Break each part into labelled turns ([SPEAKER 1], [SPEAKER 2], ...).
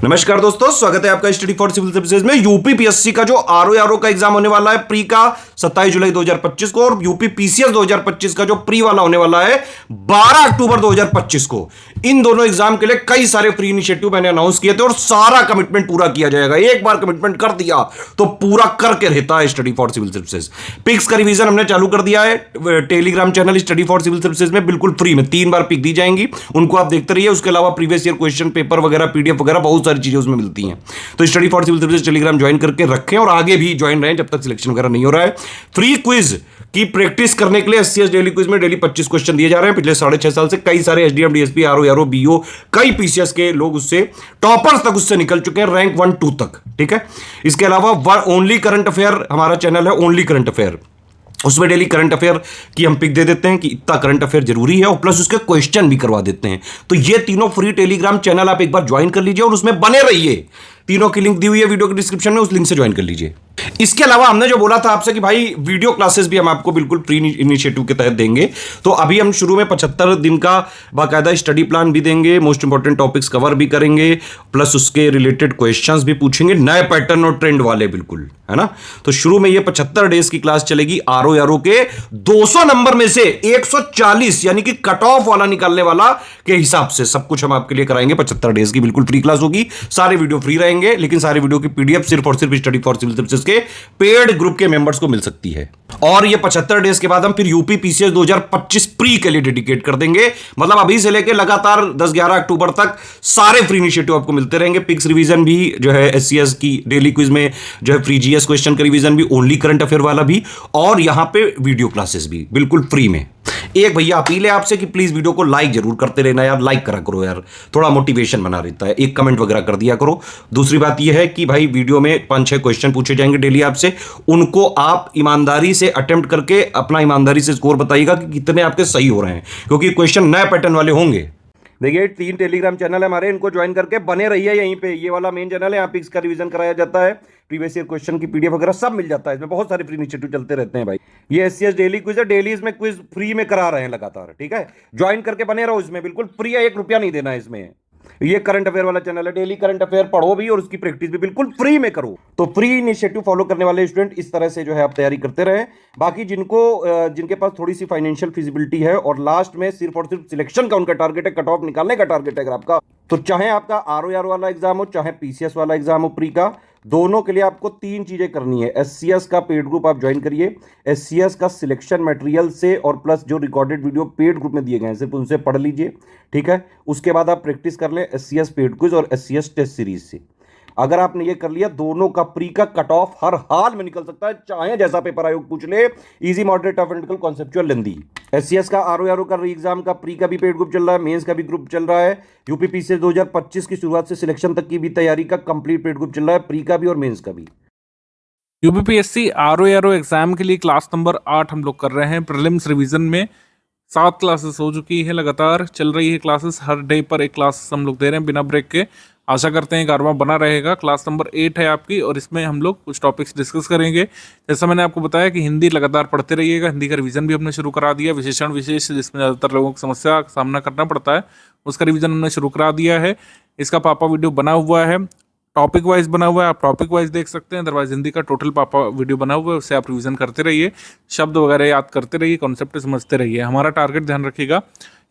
[SPEAKER 1] नमस्कार दोस्तों, स्वागत है आपका स्टडी फॉर सिविल सर्विसेज में। यूपी पीएससी का जो आरओ का एग्जाम होने वाला है प्री का 27 जुलाई 2025 को, और यूपी पीसीएस 2025 का जो प्री वाला होने वाला है 12 अक्टूबर 2025 को। इन दोनों एग्जाम के लिए कई सारे फ्री इनिशिएटिव मैंने अनाउंस किए थे और सारा कमिटमेंट पूरा किया जाएगा। एक बार कमिटमेंट कर दिया तो पूरा करके रहता है study for civil services. PYQs का रिवीजन हमने चालू कर दिया है Telegram channel study for civil services में, बिल्कुल फ्री में 3 बार पिक दी जाएंगी, उनको आप देखते रहिए। उसके अलावा प्रीवियस ईयर क्वेश्चन पेपर वगैरह, पीडीएफ वगैरह बहुत सारी चीजें उसमें मिलती हैं। तो study for civil services Telegram join करके रखें और आगे भी ज्वाइन रहें जब तक सिलेक्शन वगैरह नहीं हो रहा है। फ्री क्विज की प्रैक्टिस करने के लिए एससीएस डेली क्विज में डेली 25 क्वेश्चन दिए जा रहे हैं। पिछले 6.5 साल से कई सारे एसडीएम, डीएसपी, आरओ, बीओ, कई पीसीएस के लोग उससे टॉपर्स तक उससे निकल चुके हैं, रैंक 1-2 तक। ठीक है, इसके अलावा ओनली करंट अफेयर हमारा चैनल है, ओनली करंट अफेयर। उसमें डेली करंट अफेयर की हम पिक दे देते हैं कि इतना करंट अफेयर जरूरी है, और प्लस उसके क्वेश्चन भी करवा देते हैं। तो ये तीनों फ्री टेलीग्राम चैनल आप एक बार ज्वाइन कर लीजिए और उसमें बने रहिए। तीनों की लिंक दी हुई है वीडियो के डिस्क्रिप्शन में, उस लिंक से ज्वाइन कर लीजिए। इसके अलावा हमने जो बोला था आपसे कि भाई वीडियो क्लासेस भी हम आपको बिल्कुल फ्री इनिशिएटिव के तहत देंगे। तो अभी हम शुरू में 75 दिन का बाकायदा स्टडी प्लान भी देंगे, मोस्ट इंपॉर्टेंट टॉपिक्स कवर भी करेंगे, प्लस उसके रिलेटेड क्वेश्चंस भी पूछेंगे, नए पैटर्न और ट्रेंड वाले, बिल्कुल, है ना। तो शुरू में ये 75 डेज की क्लास चलेगी। आरओ के 200 नंबर में से 140 यानी कि कट ऑफ वाला निकालने वाला के हिसाब से सब कुछ हम आपके लिए कराएंगे। 75 डेज की बिल्कुल फ्री क्लास होगी, सारे वीडियो फ्री रहेंगे, लेकिन सारे वीडियो की पीडीएफ सिर्फ और सिर्फ स्टडी फॉर सिविल सर्विसेज के पेड ग्रुप के मेंबर्स को मिल सकती है। और ये 75 डेज के बाद हम फिर यूपी पीसीएस 2025 प्री के लिए डेडिकेट कर देंगे। मतलब अभी से लेकर लगातार 10-11 अक्टूबर तक सारे फ्री इनिशिएटिव आपको मिलते रहेंगे। पिक्स रिवीजन भी जो है एससीएस की डेली क्विज में जो है फ्री जीएस क्वेश्चन का रिवीजन भी, ओनली करंट अफेयर वाला भी, और यहां पे वीडियो क्लासेस भी बिल्कुल फ्री में। एक भैया अपील है आपसे कि प्लीज वीडियो को लाइक जरूर करते रहना यार, लाइक करा करो यार, थोड़ा मोटिवेशन बना रहता है। एक कमेंट वगैरह कर दिया करो। दूसरी बात यह है कि भाई वीडियो में 5-6 क्वेश्चन पूछे जाएंगे डेली आपसे, उनको आप ईमानदारी से अटेम्प्ट करके अपना ईमानदारी से स्कोर बताइएगा कि कितने आपके सही हो रहे हैं, क्योंकि क्वेश्चन नए पैटर्न वाले होंगे। देखिए 3 टेलीग्राम चैनल है हमारे, इनको ज्वाइन करके बने रहिए यहीं पे। ये वाला मेन चैनल है, यहाँ पिक्स का रिवीजन कराया जाता है, प्रीवियस ईयर क्वेश्चन की पीडीएफ वगैरह सब मिल जाता है इसमें। बहुत सारे फ्री इनिशिएटिव चलते रहते हैं भाई। ये एससीएस डेली क्विज है, डेली इसमें क्विज फ्री में करा रहे हैं लगातार। ठीक है, ज्वाइन करके बने रहो इसमें, बिल्कुल फ्री है, 1 रुपया नहीं देना है इसमें। ये करंट अफेयर वाला चैनल है, डेली करंट अफेयर पढ़ो भी और उसकी प्रैक्टिस भी बिल्कुल फ्री में करो। तो फ्री इनिशिएटिव फॉलो करने वाले स्टूडेंट इस तरह से जो है आप तैयारी करते रहे। बाकी जिनके पास थोड़ी सी फाइनेंशियल फिजिबिलिटी है और लास्ट में सिर्फ और सिर्फ सिलेक्शन का उनका टारगेट है, कट ऑफ निकालने का टारगेट है अगर आपका, तो चाहे आपका आरओ वाला एग्जाम हो, चाहे पीसीएस वाला एग्जाम हो प्री का, दोनों के लिए आपको 3 चीजें करनी है। एससीएस का पेड ग्रुप आप ज्वाइन करिए, एससीएस का सिलेक्शन मटेरियल से और प्लस जो रिकॉर्डेड वीडियो पेड ग्रुप में दिए गए हैं सिर्फ उनसे पढ़ लीजिए। ठीक है, उसके बाद आप प्रैक्टिस कर लें एससीएस पेड क्विज और एससीएस टेस्ट सीरीज से। अगर आपने ये कर लिया, दोनों का प्री का कट ऑफ हर हाल में निकल सकता है, चाहे जैसा पेपर आयोग पूछ ले। Easy, moderate, tough, and conceptual, lengthy. SCS का आरओ का री एग्जाम का प्री का भी पेड ग्रुप चल रहा है, मेंस का भी ग्रुप चल रहा है। यूपी पीसीएस 2025 की शुरुआत से सिलेक्शन तक की भी तैयारी का कंप्लीट पेड ग्रुप चल रहा है, प्री का भी और मेंस का भी।
[SPEAKER 2] यूपीपीएससी आरओ एग्जाम के लिए क्लास नंबर 8 हम लोग कर रहे हैं। प्रीलिम्स रिवीजन में 7 क्लासेस हो चुकी है, लगातार चल रही है क्लासेस, हर डे पर एक क्लास हम लोग दे रहे हैं बिना ब्रेक के। आशा करते हैं कारवां बना रहेगा। क्लास नंबर 8 है आपकी, और इसमें हम लोग कुछ टॉपिक्स डिस्कस करेंगे। जैसा मैंने आपको बताया कि हिंदी लगातार पढ़ते रहिएगा, हिंदी का रिवीजन भी हमने शुरू करा दिया। विशेषण विशेष जिसमें ज़्यादातर लोगों की समस्या का सामना करना पड़ता है, उसका रिवीजन हमने शुरू करा दिया है। इसका पापा वीडियो बना हुआ है, टॉपिक वाइज बना हुआ है, आप टॉपिक वाइज देख सकते हैं। अदरवाइज हिंदी का टोटल पापा वीडियो बना हुआ है, उससे आप रिवीजन करते रहिए, शब्द वगैरह याद करते रहिए, कॉन्सेप्ट समझते रहिए। हमारा टारगेट ध्यान रखिएगा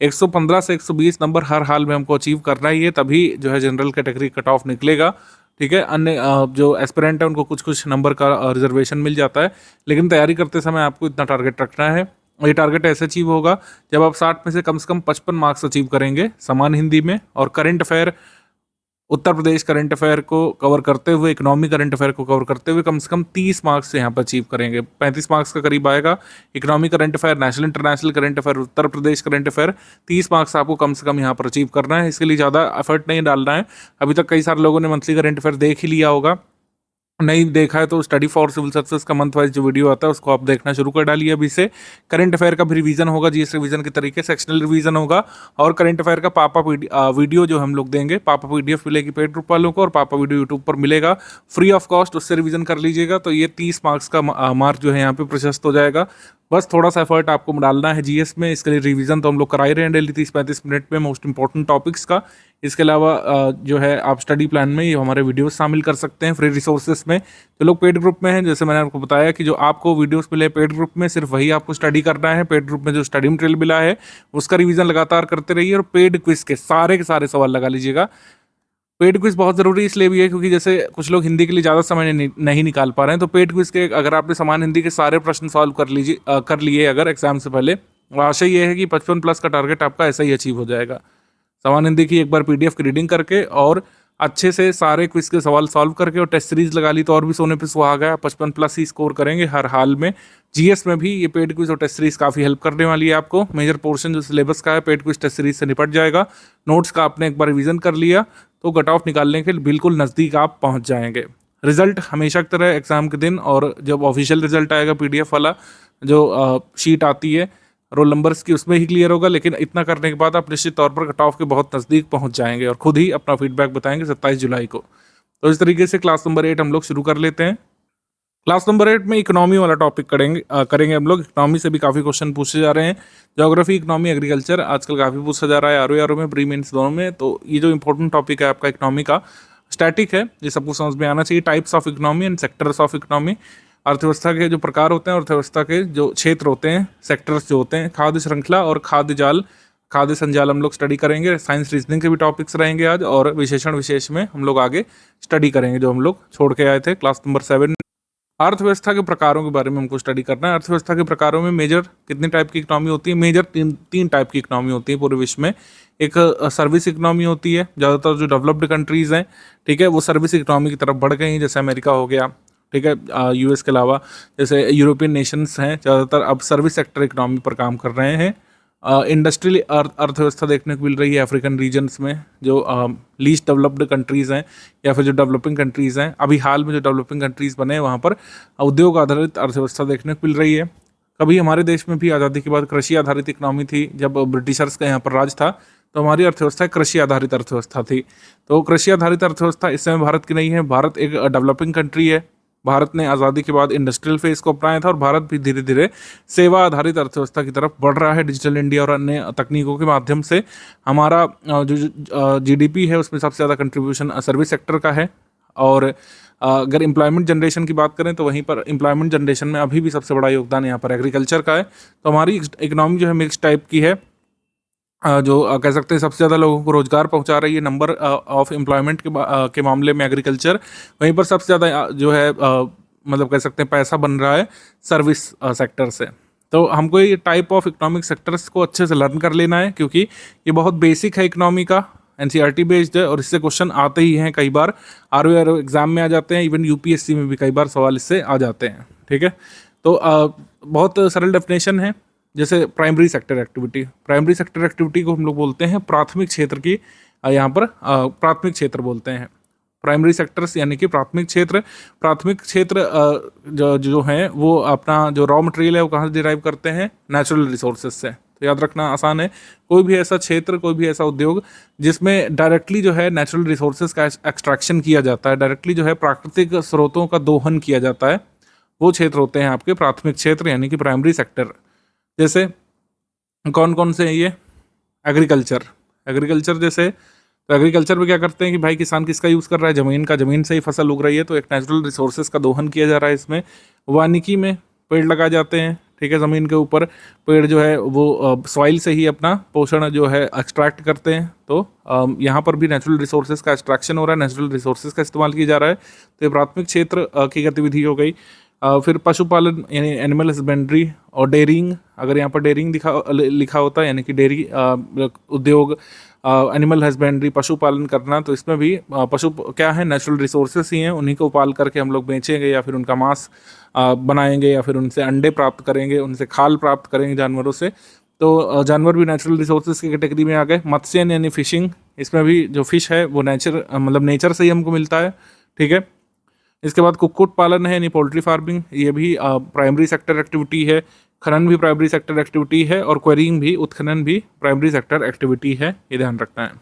[SPEAKER 2] 115 से 120 नंबर हर हाल में हमको अचीव करना ही है, तभी जो है जनरल कैटेगरी कट ऑफ निकलेगा। ठीक है, अन्य जो एस्पिरेंट है उनको कुछ कुछ नंबर का रिजर्वेशन मिल जाता है, लेकिन तैयारी करते समय आपको इतना टारगेट रखना है। ये टारगेट ऐसे अचीव होगा जब आप 60 में से कम 55 मार्क्स अचीव करेंगे समान हिंदी में, और current affair, Uttar Pradesh current affair को कवर करते हुए, इकोनॉमी करंट अफेयर को कवर करते हुए कम से कम 30 मार्क्स यहाँ पर अचीव करेंगे। 35 मार्क्स का करीब आएगा economy current affair, national international current affair, Uttar Pradesh current affair. 30 marks आपको कम से कम यहाँ पर अचीव करना है। इसके लिए ज़्यादा एफर्ट नहीं डालना है। अभी तक कई सारे लोगों ने मंथली करंट अफेयर देख ही लिया होगा, नहीं देखा है तो स्टडी फॉर सिविल सर्विसेज का मंथ वाइज जो वीडियो आता है उसको आप देखना शुरू कर डालिए अभी से। करंट अफेयर का भी रिवीजन होगा, जीएस रिवीजन के तरीके, सेक्शनल रिवीजन होगा, और करंट अफेयर का पापा वीडियो जो हम लोग देंगे, पापा पीडीएफ मिलेगी पेड ग्रुप वालों को, और पापा वीडियो यूट्यूब पर मिलेगा फ्री ऑफ कॉस्ट, उससे रिवीजन कर लीजिएगा। तो ये 30 मार्क्स का मार्क जो है यहाँ पे प्रशस्त हो जाएगा। बस थोड़ा सा एफर्ट आपको डालना है जीएस में। इसके लिए रिवीजन तो हम लोग करा ही रहे हैं डेली 30-35 मिनट में मोस्ट इंपॉर्टेंट टॉपिक्स का। इसके अलावा जो है आप स्टडी प्लान में ये हमारे वीडियोस शामिल कर सकते हैं फ्री रिसोर्सेज में। जो लोग पेड ग्रुप में हैं, जैसे मैंने आपको बताया कि जो आपको वीडियोस मिले पेड ग्रुप में, सिर्फ वही आपको स्टडी करना है। पेड ग्रुप में जो स्टडी मटेरियल मिला है उसका रिवीजन लगातार करते रहिए, और पेड क्विज के सारे सवाल लगा लीजिएगा। पेड क्विज बहुत ज़रूरी इसलिए भी है क्योंकि जैसे कुछ लोग हिंदी के लिए ज़्यादा समय नहीं निकाल पा रहे हैं, तो पेड क्विज के अगर आपने समान हिंदी के सारे प्रश्न सॉल्व कर लिए अगर एग्जाम से पहले, आशा ये है कि 55+ का टारगेट आपका ऐसा ही अचीव हो जाएगा। समान हिंदी की एक बार पीडीएफ की रीडिंग करके और अच्छे से सारे क्विज के सवाल सॉल्व करके और टेस्ट सीरीज लगा ली तो और भी सोने पे सुहागा, 55+ ही स्कोर करेंगे हर हाल में। जीएस में भी ये पेड क्विज और टेस्ट सीरीज काफ़ी हेल्प करने वाली है आपको। मेजर पोर्शन जो सिलेबस का है पेड क्विज टेस्ट सीरीज से निपट जाएगा। नोट्स का आपने एक बार रिवीजन कर लिया तो कट ऑफ निकालने के बिल्कुल नज़दीक आप पहुंच जाएंगे। रिजल्ट हमेशा की तरह एग्जाम के दिन, और जब ऑफिशियल रिजल्ट आएगा पीडीएफ वाला जो शीट आती है रोल नंबर्स की, उसमें ही क्लियर होगा। लेकिन इतना करने के बाद आप निश्चित तौर पर कट ऑफ के बहुत नज़दीक पहुंच जाएंगे और खुद ही अपना फीडबैक बताएंगे 27 जुलाई को। तो इस तरीके से क्लास नंबर 8 हम लोग शुरू कर लेते हैं। क्लास नंबर 8 में इकोनॉमी वाला टॉपिक करेंगे हम लोग। इकोनॉमी से भी काफ़ी क्वेश्चन पूछे जा रहे हैं। ज्योग्राफी, इकोनॉमी, एग्रीकल्चर आजकल काफ़ी पूछा जा रहा है आरओ में, प्री मेंस दोनों में। तो ये जो इंपॉर्टेंट टॉपिक है आपका इकोनॉमी का, स्टैटिक है, ये सबको समझ में आना चाहिए। Types of economy and sectors of economy, अर्थव्यवस्था के जो प्रकार होते हैं, अर्थव्यवस्था के जो क्षेत्र होते हैं, सेक्टर्स जो होते हैं, खाद्य श्रृंखला और खाद्य संजाल हम लोग स्टडी करेंगे। साइंस रीजनिंग के भी टॉपिक्स रहेंगे आज, और विशेषण विशेष में हम लोग आगे स्टडी करेंगे जो हम लोग छोड़ के आए थे क्लास नंबर 7। अर्थव्यवस्था के प्रकारों के बारे में हमको स्टडी करना है। अर्थव्यवस्था के प्रकारों में मेजर कितने टाइप की इकोनॉमी होती है? मेजर तीन टाइप की इकोनॉमी होती है पूरे विश्व में। एक सर्विस इकोनॉमी होती है, ज़्यादातर जो डेवलप्ड कंट्रीज़ हैं, ठीक है, वो सर्विस इकोनॉमी की तरफ बढ़ गई हैं, जैसे अमेरिका हो गया, ठीक है, यूएस के अलावा जैसे यूरोपियन नेशंस हैं, ज़्यादातर अब सर्विस सेक्टर इकोनॉमी पर काम कर रहे हैं। इंडस्ट्रियल अर्थव्यवस्था देखने को मिल रही है अफ्रीकन रीजन्स में, जो लीस्ट डेवलप्ड कंट्रीज़ हैं या फिर जो डेवलपिंग कंट्रीज़ हैं। अभी हाल में जो डेवलपिंग कंट्रीज़ बने हैं वहाँ पर उद्योग आधारित अर्थव्यवस्था देखने को मिल रही है। कभी हमारे देश में भी आज़ादी के बाद कृषि आधारित इकोनॉमी थी, जब ब्रिटिशर्स का यहाँ पर राज था, तो हमारी अर्थव्यवस्था कृषि आधारित अर्थव्यवस्था थी। तो कृषि आधारित अर्थव्यवस्था इस समय भारत की नहीं है। भारत एक डेवलपिंग कंट्री है। भारत ने आज़ादी के बाद इंडस्ट्रियल फेज को अपनाया था, और भारत भी धीरे धीरे सेवा आधारित अर्थव्यवस्था की तरफ बढ़ रहा है। डिजिटल इंडिया और अन्य तकनीकों के माध्यम से हमारा जो जीडीपी है उसमें सबसे ज़्यादा कंट्रीब्यूशन सर्विस सेक्टर का है। और अगर एम्प्लॉयमेंट जनरेशन की बात करें तो वहीं पर एम्प्लॉयमेंट जनरेशन में अभी भी सबसे बड़ा योगदान यहाँ पर एग्रीकल्चर का है। तो हमारी इकोनॉमी जो है मिक्स टाइप की है, जो कह सकते हैं सबसे ज़्यादा लोगों को रोजगार पहुंचा रही है नंबर ऑफ एम्प्लॉयमेंट के मामले में एग्रीकल्चर। वहीं पर सबसे ज़्यादा जो है मतलब कह सकते हैं पैसा बन रहा है सर्विस सेक्टर से। तो हमको ये टाइप ऑफ इकोनॉमिक सेक्टर्स को अच्छे से लर्न कर लेना है, क्योंकि ये बहुत बेसिक है इकोनॉमी का, एनसीईआरटी बेस्ड है, और इससे क्वेश्चन आते ही हैं। कई बार आरओ एग्जाम में आ जाते हैं, इवन यूपीएससी में भी कई बार सवाल इससे आ जाते हैं, ठीक है। तो बहुत सरल डेफिनेशन है। जैसे प्राइमरी सेक्टर एक्टिविटी को हम लोग बोलते हैं प्राथमिक क्षेत्र की, यहाँ पर प्राथमिक क्षेत्र बोलते हैं। प्राइमरी सेक्टर्स यानी कि प्राथमिक क्षेत्र जो हैं वो अपना जो रॉ मटेरियल है वो कहाँ से डिराइव करते हैं? नेचुरल रिसोर्सेज से। तो याद रखना आसान है, कोई भी ऐसा क्षेत्र, कोई भी ऐसा उद्योग जिसमें डायरेक्टली जो है नेचुरल रिसोर्सेज का एक्सट्रैक्शन किया जाता है, डायरेक्टली जो है प्राकृतिक स्रोतों का दोहन किया जाता है, वो क्षेत्र होते हैं आपके प्राथमिक क्षेत्र यानी कि प्राइमरी सेक्टर। जैसे कौन कौन से हैं ये? एग्रीकल्चर जैसे, तो एग्रीकल्चर में क्या करते हैं कि भाई किसान किसका यूज़ कर रहा है? ज़मीन से ही फसल उग रही है, तो एक नेचुरल रिसोर्सेज का दोहन किया जा रहा है इसमें। वानिकी में पेड़ लगाए जाते हैं, ठीक है, ज़मीन के ऊपर पेड़ जो है वो सॉइल से ही अपना पोषण जो है एक्सट्रैक्ट करते हैं। तो यहाँ पर भी नेचुरल रिसोर्सेज का एक्सट्रैक्शन हो रहा है, नेचुरल रिसोर्सेज का इस्तेमाल किया जा रहा है। तो ये प्राथमिक क्षेत्र की गतिविधि हो गई। फिर पशुपालन यानी एनिमल हस्बेंड्री और डेयरिंग, अगर यहाँ पर डेयरिंग लिखा होता है यानी कि डेयरी उद्योग, एनिमल हस्बेंड्री पशुपालन करना, तो इसमें भी पशु क्या है? नेचुरल रिसोर्सेस ही हैं, उन्हीं को पाल करके हम लोग बेचेंगे या फिर उनका मांस बनाएंगे या फिर उनसे अंडे प्राप्त करेंगे, उनसे खाल प्राप्त करेंगे जानवरों से। तो जानवर भी नेचुरल रिसोर्सेज की कैटेगरी में आ गए। मत्स्य यानी फिशिंग, इसमें भी जो फिश है वो नेचर से ही हमको मिलता है, ठीक है। इसके बाद कुक्कुट पालन है यानी पोल्ट्री फार्मिंग, ये भी प्राइमरी सेक्टर एक्टिविटी है। खनन भी प्राइमरी सेक्टर एक्टिविटी है, और क्वेरिंग भी, उत्खनन भी प्राइमरी सेक्टर एक्टिविटी है, ये ध्यान रखना है।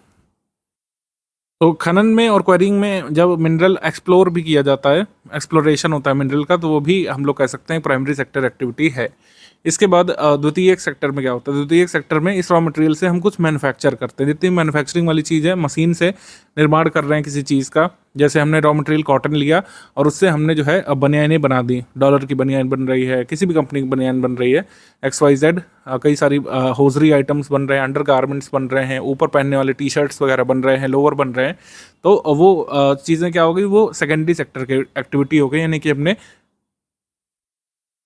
[SPEAKER 2] तो खनन में और क्वेरिंग में जब मिनरल एक्सप्लोर भी किया जाता है, एक्सप्लोरेशन होता है मिनरल का, तो वो भी हम लोग कह सकते हैं प्राइमरी सेक्टर एक्टिविटी है। इसके बाद द्वितीयक सेक्टर में क्या होता है, द्वितीयक सेक्टर में इस रॉ मटेरियल से हम कुछ मैन्युफैक्चर करते हैं। जितनी मैन्युफैक्चरिंग वाली चीज़ है, मशीन से निर्माण कर रहे हैं किसी चीज़ का, जैसे हमने रॉ मटेरियल कॉटन लिया और उससे हमने जो है बनियानें बना दी, डॉलर की बनियान बन रही है, किसी भी कंपनी की बनियान बन रही है, XYZ, कई सारी होजरी आइटम्स बन रहे हैं, अंडर गारमेंट्स बन रहे हैं, ऊपर पहनने वाले टी शर्ट्स वगैरह बन रहे हैं, लोअर बन रहे हैं। तो वो चीज़ें क्या हो गई, वो सेकेंडरी सेक्टर की एक्टिविटी हो गई, यानी कि हमने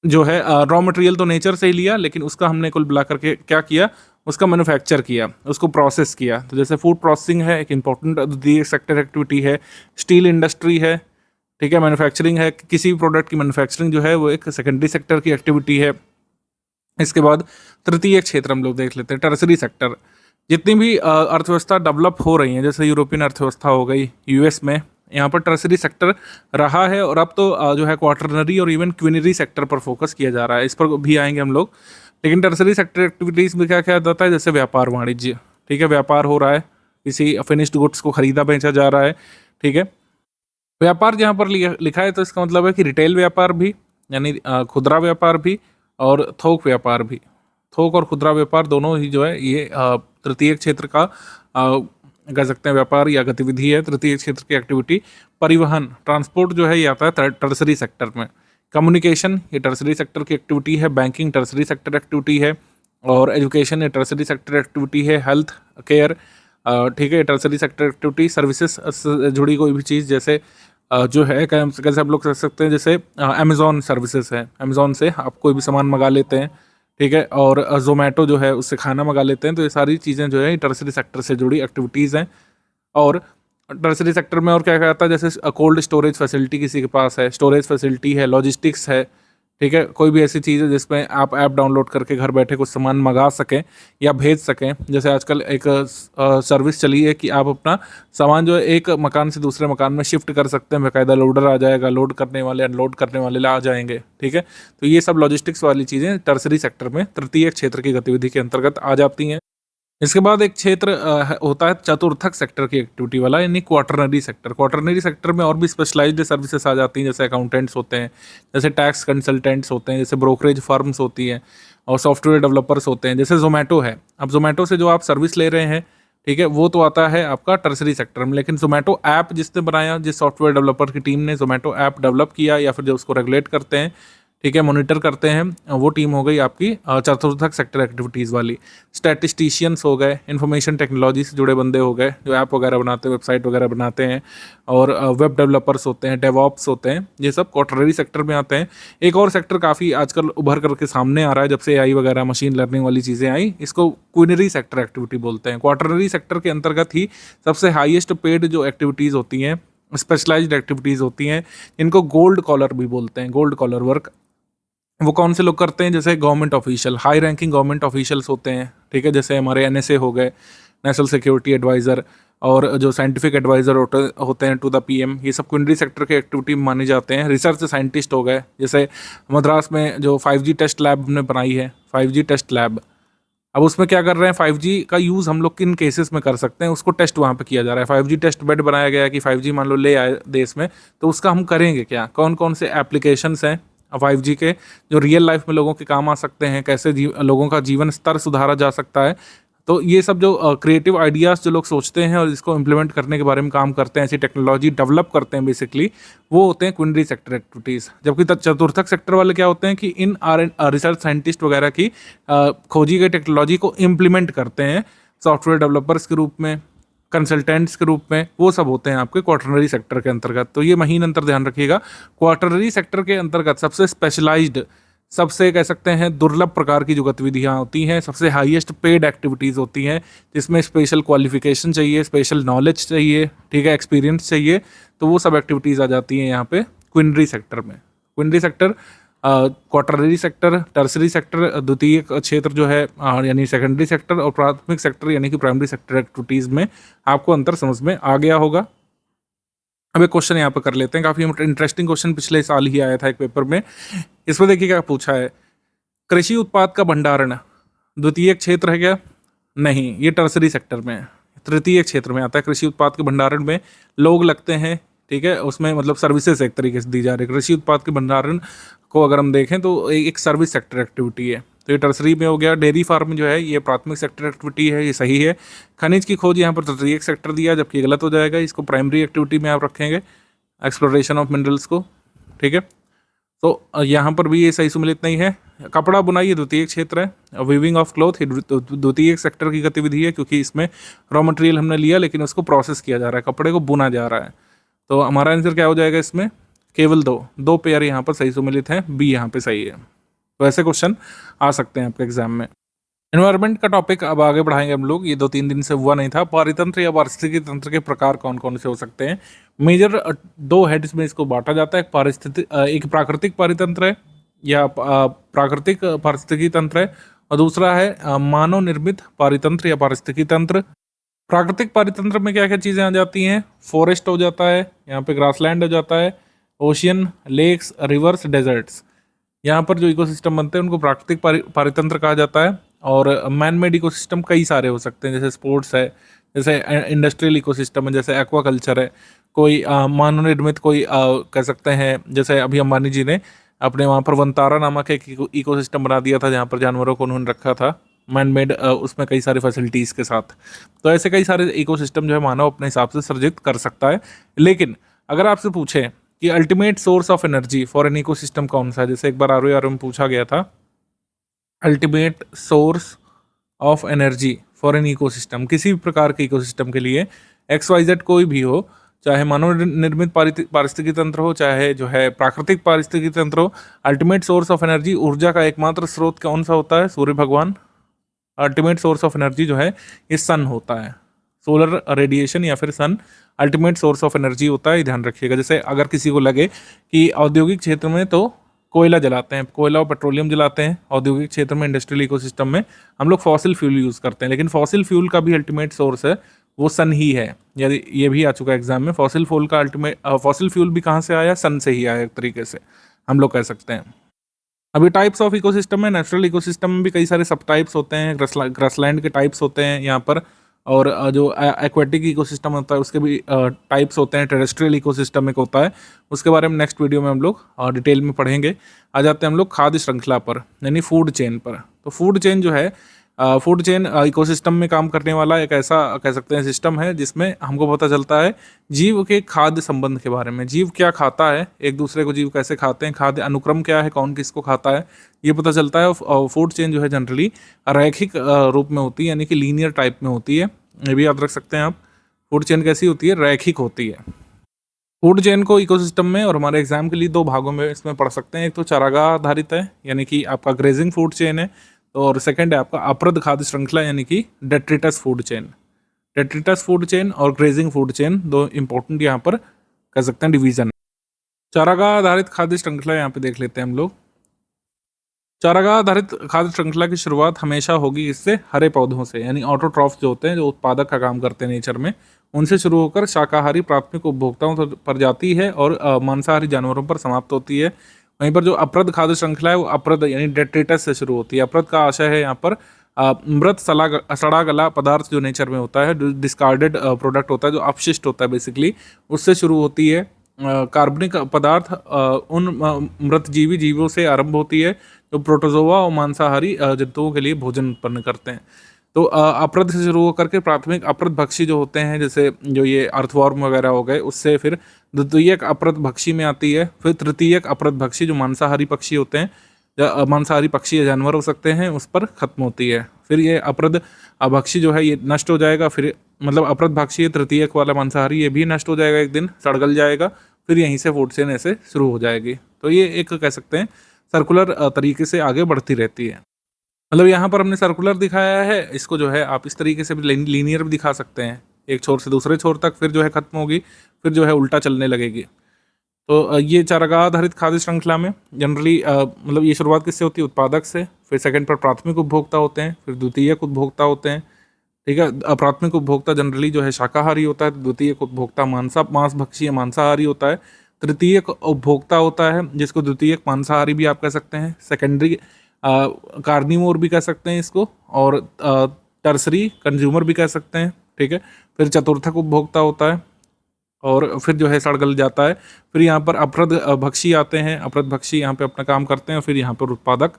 [SPEAKER 2] जो है रॉ मटेरियल तो नेचर से ही लिया, लेकिन उसका हमने कुल मिला करके क्या किया, उसका मैन्युफैक्चर किया, उसको प्रोसेस किया। तो जैसे फूड प्रोसेसिंग है, एक इंपॉर्टेंट द्वितीयक सेक्टर एक्टिविटी है। स्टील इंडस्ट्री है, ठीक है, मैन्युफैक्चरिंग है, किसी भी प्रोडक्ट की मैन्युफैक्चरिंग जो है वो एक सेकेंडरी सेक्टर की एक्टिविटी है। इसके बाद तृतीय क्षेत्र हम लोग देख लेते हैं, टर्सरी सेक्टर। जितनी भी अर्थव्यवस्था डेवलप हो रही हैं, जैसे यूरोपियन अर्थव्यवस्था हो गई, यूएस में, यहाँ पर टर्सरी सेक्टर रहा है, और अब तो जो है क्वार्टरनरी और इवन क्विनरी सेक्टर पर फोकस किया जा रहा है। इस पर भी आएंगे हम लोग। लेकिन टर्सरी सेक्टर एक्टिविटीज़ में क्या क्या जाता है, जैसे व्यापार वाणिज्य, ठीक है, व्यापार हो रहा है, किसी फिनिश्ड गुड्स को खरीदा बेचा जा रहा है, ठीक है। व्यापार जहाँ पर लिखा है तो इसका मतलब है कि रिटेल व्यापार भी, यानी खुदरा व्यापार भी, और थोक व्यापार भी। थोक और खुदरा व्यापार दोनों ही जो है ये तृतीय क्षेत्र का कह सकते हैं व्यापार या गतिविधि है। तृतीय क्षेत्र की एक्टिविटी परिवहन, ट्रांसपोर्ट जो है ये आता है टर्सरी सेक्टर में। कम्युनिकेशन ये टर्सरी सेक्टर की एक्टिविटी है। बैंकिंग टर्सरी सेक्टर एक्टिविटी है। और एजुकेशन ये टर्सरी सेक्टर एक्टिविटी है। हेल्थ केयर, ठीक है, टर्सरी सेक्टर एक्टिविटी। सर्विसेज से जुड़ी कोई भी चीज़, जैसे जो है कैसे आप लोग कह सकते हैं, जैसे अमेज़ॉन सर्विसेज है, अमेज़ॉन से आप कोई भी सामान मंगा लेते हैं, ठीक है, और ज़ोमैटो जो है उससे खाना मंगा लेते हैं। तो ये सारी चीज़ें जो है टर्सरी सेक्टर से जुड़ी एक्टिविटीज़ हैं। और टर्सरी सेक्टर में और क्या क्या आता है, जैसे कोल्ड स्टोरेज फैसिलिटी किसी के पास है, स्टोरेज फैसिलिटी है, लॉजिस्टिक्स है, ठीक है, कोई भी ऐसी चीज़ है जिसमें आप ऐप डाउनलोड करके घर बैठे कुछ सामान मंगा सकें या भेज सकें। जैसे आजकल एक सर्विस चली है कि आप अपना सामान जो है एक मकान से दूसरे मकान में शिफ्ट कर सकते हैं, बाकायदा लोडर आ जाएगा, लोड करने वाले अनलोड करने वाले आ जाएंगे, ठीक है। तो ये सब लॉजिस्टिक्स वाली चीज़ें टर्सरी सेक्टर में तृतीय क्षेत्र की गतिविधि के अंतर्गत आ जाती हैं। इसके बाद एक क्षेत्र होता है चतुर्थक सेक्टर की एक्टिविटी वाला, यानी क्वार्टरनरी सेक्टर। क्वार्टरनरी सेक्टर में और भी स्पेशलाइज्ड सर्विसेज आ जाती हैं, जैसे अकाउंटेंट्स होते हैं, जैसे टैक्स कंसल्टेंट्स होते हैं, जैसे ब्रोकरेज फर्म्स होती हैं, और सॉफ्टवेयर डेवलपर्स होते हैं, जैसे जोमेटो है। अब जोमेटो से जो आप सर्विस ले रहे हैं, ठीक है, वो तो आता है आपका टर्सरी सेक्टर में। लेकिन जोमेटो ऐप जिसने बनाया, जिस सॉफ्टवेयर डेवलपर की टीम ने जोमेटो ऐप डेवलप किया, या फिर जो उसको रेगुलेट करते हैं, ठीक है, मॉनिटर करते हैं, वो टीम हो गई आपकी चतुर्थक सेक्टर एक्टिविटीज़ वाली। स्टैटिस्टिशियंस हो गए, इंफॉर्मेशन टेक्नोलॉजी से जुड़े बंदे हो गए जो ऐप वगैरह बनाते हैं, वेबसाइट वगैरह बनाते हैं, और वेब डेवलपर्स होते हैं, डेवऑप्स होते हैं, ये सब क्वार्टरनरी सेक्टर में आते हैं। एक और सेक्टर काफ़ी आजकल उभर करके सामने आ रहा है जब से AI वगैरह मशीन लर्निंग वाली चीज़ें आई, इसको क्विनरी सेक्टर एक्टिविटी बोलते हैं। क्वार्टरनरी सेक्टर के अंतर्गत ही सबसे हाईएस्ट पेड जो एक्टिविटीज़ होती हैं, स्पेशलाइज्ड एक्टिविटीज़ होती हैं, इनको गोल्ड कॉलर भी बोलते हैं। गोल्ड कॉलर वर्क वो कौन से लोग करते हैं, जैसे government official, high ranking government officials होते हैं, ठीक है, जैसे हमारे NSA हो गए, नेशनल सिक्योरिटी एडवाइज़र, और जो साइंटिफिक एडवाइज़र होते हैं टू द PM, ये सब क्विनरी सेक्टर के एक्टिविटी में माने जाते हैं। रिसर्च साइंटिस्ट हो गए, जैसे मद्रास में जो 5G टेस्ट लैब हमने बनाई है, 5G टेस्ट लैब, अब उसमें क्या कर रहे हैं, 5G का यूज़ हम लोग किन केसेस में कर सकते हैं, उसको टेस्ट वहाँ पे किया जा रहा है। 5G टेस्ट बेड बनाया गया है कि 5G मान लो ले आए देश में, तो उसका हम करेंगे क्या, कौन कौन से एप्लीकेशंस हैं 5G के जो रियल लाइफ में लोगों के काम आ सकते हैं, कैसे लोगों का जीवन स्तर सुधारा जा सकता है। तो ये सब जो क्रिएटिव आइडियाज़ जो लोग सोचते हैं और इसको इम्प्लीमेंट करने के बारे में काम करते हैं, ऐसी टेक्नोलॉजी डेवलप करते हैं बेसिकली, वो होते हैं क्विनरी सेक्टर एक्टिविटीज़। जबकि चतुर्थक सेक्टर वाले क्या होते हैं कि इन रिसर्च साइंटिस्ट वगैरह की खोजी गई टेक्नोलॉजी को इम्प्लीमेंट करते हैं सॉफ्टवेयर डेवलपर्स के रूप में, कंसल्टेंट्स के रूप में, वो सब होते हैं आपके क्वार्टरनरी सेक्टर के अंतर्गत। तो ये महीन अंतर ध्यान रखिएगा। क्वार्टरनरी सेक्टर के अंतर्गत सबसे स्पेशलाइज्ड, सबसे कह सकते हैं दुर्लभ प्रकार की जो गतिविधियाँ होती हैं, सबसे हाईएस्ट पेड एक्टिविटीज़ होती हैं, जिसमें स्पेशल क्वालिफिकेशन चाहिए, स्पेशल नॉलेज चाहिए, ठीक है, एक्सपीरियंस चाहिए, तो वो सब एक्टिविटीज़ आ जाती हैं यहाँ पे क्विनरी सेक्टर में। Quinary sector, quaternary sector, tertiary sector, द्वितीय क्षेत्र जो है यानी सेकेंडरी सेक्टर, और प्राथमिक सेक्टर यानी कि प्राइमरी सेक्टर एक्टिविटीज़ में आपको अंतर समझ में आ गया होगा। अब एक क्वेश्चन यहाँ पर कर लेते हैं, काफ़ी इंटरेस्टिंग क्वेश्चन पिछले साल ही आया था एक पेपर में। इसमें देखिए क्या पूछा है, कृषि उत्पाद का भंडारण द्वितीय क्षेत्र है क्या? नहीं, ये टर्सरी सेक्टर में है, तृतीय क्षेत्र में आता है। कृषि उत्पाद के भंडारण में लोग लगते हैं, ठीक है, उसमें मतलब सर्विसेज एक तरीके से दी जा रही है। कृषि उत्पाद के भंडारण को अगर हम देखें तो एक सर्विस सेक्टर एक्टिविटी है। तो ये टर्सरी में हो गया। डेयरी फार्म जो है ये प्राथमिक सेक्टर एक्टिविटी है, ये सही है। खनिज की खोज यहाँ पर तृतीयक सेक्टर दिया, जबकि ये गलत हो जाएगा, इसको प्राइमरी एक्टिविटी में आप रखेंगे, एक्सप्लोरेशन ऑफ मिनरल्स को, ठीक है। तो यहाँ पर भी ये सही सुमेलित नहीं है। कपड़ा बुनाई ये द्वितीयक क्षेत्र है। वीविंग ऑफ क्लॉथ ये द्वितीयक सेक्टर की गतिविधि है, क्योंकि इसमें रॉ मटेरियल हमने लिया लेकिन उसको प्रोसेस किया जा रहा है, कपड़े को बुना जा रहा है। तो हमारा आंसर क्या हो जाएगा इसमें? केवल दो पेयर यहाँ पर सही सुमेलित हैं, बी यहाँ पे सही है। तो ऐसे क्वेश्चन आ सकते हैं आपके एग्जाम में। एनवायरनमेंट का टॉपिक अब आगे बढ़ाएंगे हम लोग, ये 2-3 दिन से हुआ नहीं था। पारितंत्र या पारिस्थितिकी तंत्र के प्रकार कौन कौन से हो सकते हैं? मेजर 2 हेड्स में इसको बांटा जाता है। एक प्राकृतिक पारितंत्र है या प्राकृतिक पारिस्थितिकी तंत्र है, और दूसरा है मानव निर्मित पारितंत्र या पारिस्थितिकी तंत्र। प्राकृतिक पारितंत्र में क्या क्या चीज़ें आ जाती हैं? फॉरेस्ट हो जाता है, यहाँ पे ग्रासलैंड हो जाता है, ओशियन, लेक्स, रिवर्स, डेजर्ट्स। यहाँ पर जो इकोसिस्टम बनते हैं उनको प्राकृतिक पारितंत्र कहा जाता है। और मैन मेड इकोसिस्टम कई सारे हो सकते हैं, जैसे स्पोर्ट्स है, जैसे इंडस्ट्रियल इकोसिस्टम है, जैसे एक्वाकल्चर है, कोई मानव निर्मित, कोई कह सकते हैं जैसे अभी अंबानी जी ने अपने वहाँ पर वंतारा नामक एक इकोसिस्टम बना दिया था, जहाँ पर जानवरों को उन्होंने रखा था मैन मेड, उसमें कई सारी फैसिलिटीज़ के साथ। तो ऐसे कई सारे इकोसिस्टम जो है मानव अपने हिसाब से सृजित कर सकता है। लेकिन अगर आपसे पूछे कि ultimate source of energy for an ecosystem कौन सा है, जैसे एक बार आर में पूछा गया था, ultimate source of energy for an ecosystem, किसी भी प्रकार के इकोसिस्टम के लिए, XYZ कोई भी हो, चाहे मानव निर्मित पारिस्थितिकी तंत्र हो, चाहे जो है प्राकृतिक पारिस्थितिकी तंत्र हो, अल्टीमेट सोर्स ऑफ एनर्जी, ऊर्जा का एकमात्र स्रोत कौन सा होता है? सूर्य भगवान। अल्टीमेट सोर्स ऑफ एनर्जी जो है ये सन होता है, सोलर रेडिएशन या फिर सन अल्टीमेट सोर्स ऑफ एनर्जी होता है, ध्यान रखिएगा। जैसे अगर किसी को लगे कि औद्योगिक क्षेत्र में तो कोयला जलाते हैं, कोयला और पेट्रोलियम जलाते हैं, औद्योगिक क्षेत्र में, इंडस्ट्रियल इकोसिस्टम में हम लोग फॉसिल फ्यूल यूज़ करते हैं, लेकिन फॉसिल फ्यूल का भी अल्टीमेट सोर्स है वो सन ही है। यदि ये भी आ चुका है एग्जाम में, फॉसिल फ्यूल भी कहाँ से आया? सन से ही आया, एक तरीके से हम लोग कह सकते हैं। अभी टाइप्स ऑफ इकोसिस्टम में, नेचुरल इकोसिस्टम में भी कई सारे सब टाइप्स होते हैं, ग्रासलैंड के टाइप्स होते हैं यहाँ पर, और जो एक्वेटिक इकोसिस्टम होता है उसके भी टाइप्स होते हैं, टेरेस्ट्रियल इकोसिस्टम एक होता है, उसके बारे में नेक्स्ट वीडियो में हम लोग डिटेल में पढ़ेंगे। आ जाते हैं हम लोग खाद्य श्रृंखला पर, यानी फूड चेन पर। तो फूड चेन जो है, फूड चेन इकोसिस्टम में काम करने वाला एक ऐसा कह सकते हैं सिस्टम है जिसमें हमको पता चलता है जीव के खाद्य संबंध के बारे में, जीव क्या खाता है, एक दूसरे को जीव कैसे खाते हैं, खाद्य अनुक्रम क्या है, कौन किसको खाता है, ये पता चलता है। और फूड चेन जो है जनरली रैखिक रूप में होती है, यानी कि लीनियर टाइप में होती है, ये भी याद रख सकते हैं आप। फूड चेन कैसी होती है? रैखिक होती है। फूड चेन को इकोसिस्टम में और हमारे एग्जाम के लिए 2 भागों में इसमें पढ़ सकते हैं। एक तो चारागाह आधारित है, यानी कि आपका ग्रेजिंग फूड चेन है, और सेकंड है आपका अप्रद खाद्य श्रृंखला, यानी कि detritus food chain. Detritus food chain और ग्रेजिंग फूड चेन 2 इंपॉर्टेंट यहाँ पर कह सकते हैं डिवीजन। चारागाह आधारित खाद्य श्रृंखला यहाँ पे देख लेते हैं हम लोग। चारागाह आधारित खाद्य श्रृंखला की शुरुआत हमेशा होगी इससे, हरे पौधों से, यानी ऑटोट्रॉफ्स जो होते हैं, जो उत्पादक का काम करते हैं नेचर में, उनसे शुरू होकर शाकाहारी प्राथमिक उपभोक्ताओं पर जाती है और मांसाहारी जानवरों पर समाप्त होती है। वहीं पर जो अप्रद खाद्य श्रृंखला है वो अप्रद यानी डेट्रिटस से शुरू होती है। अप्रद का आशय है यहाँ पर मृत सड़ा गला पदार्थ जो नेचर में होता है, डिस्कार्डेड प्रोडक्ट होता है, जो अपशिष्ट होता है बेसिकली, उससे शुरू होती है। कार्बनिक पदार्थ उन मृत जीवों से आरंभ होती है जो प्रोटोजोआ और मांसाहारी जंतुओं के लिए भोजन उत्पन्न करते हैं। तो अप्रद से शुरू होकर के प्राथमिक अप्रद भक्षी जो होते हैं, जैसे जो ये अर्थवॉर्म वगैरह हो गए, उससे फिर द्वितीयक अप्रद भक्षी में आती है, फिर तृतीयक अप्रद भक्षी जो मांसाहारी पक्षी होते हैं, मांसाहारी पक्षी या जानवर हो सकते हैं, उस पर खत्म होती है। फिर ये अप्रद भक्षी जो है ये नष्ट हो जाएगा, फिर मतलब अप्रद भक्षी तृतीयक वाला मांसाहारी ये भी नष्ट हो जाएगा, एक दिन सड़गल जाएगा, फिर यहीं से फूड चेन ऐसे शुरू हो जाएगी। तो ये एक कह सकते हैं सर्कुलर तरीके से आगे बढ़ती रहती है। मतलब यहाँ पर हमने सर्कुलर दिखाया है, इसको जो है आप इस तरीके से भी लीनियर भी दिखा सकते हैं, एक छोर से दूसरे छोर तक, फिर जो है खत्म होगी, फिर जो है उल्टा चलने लगेगी। तो ये चारागाह आधारित खाद्य श्रृंखला में जनरली मतलब ये शुरुआत किससे होती है? उत्पादक से, फिर सेकंड पर प्राथमिक उपभोक्ता होते हैं, फिर द्वितीयक उपभोक्ता होते हैं, ठीक है। प्राथमिक उपभोक्ता जनरली जो है शाकाहारी होता है, द्वितीयक उपभोक्ता मांस भक्षी या मांसाहारी होता है, तृतीयक उपभोक्ता होता है जिसको द्वितीयक मांसाहारी भी आप कह सकते हैं, सेकेंडरी कार्निवोर भी कह सकते हैं इसको, और टर्सरी कंज्यूमर भी कह सकते हैं, ठीक है। फिर चतुर्थक उपभोक्ता होता है, और फिर जो है सड़ गल जाता है। फिर यहाँ पर अपरद भक्षी आते हैं, अपरद भक्षी यहाँ पे अपना काम करते हैं, और फिर यहाँ पर उत्पादक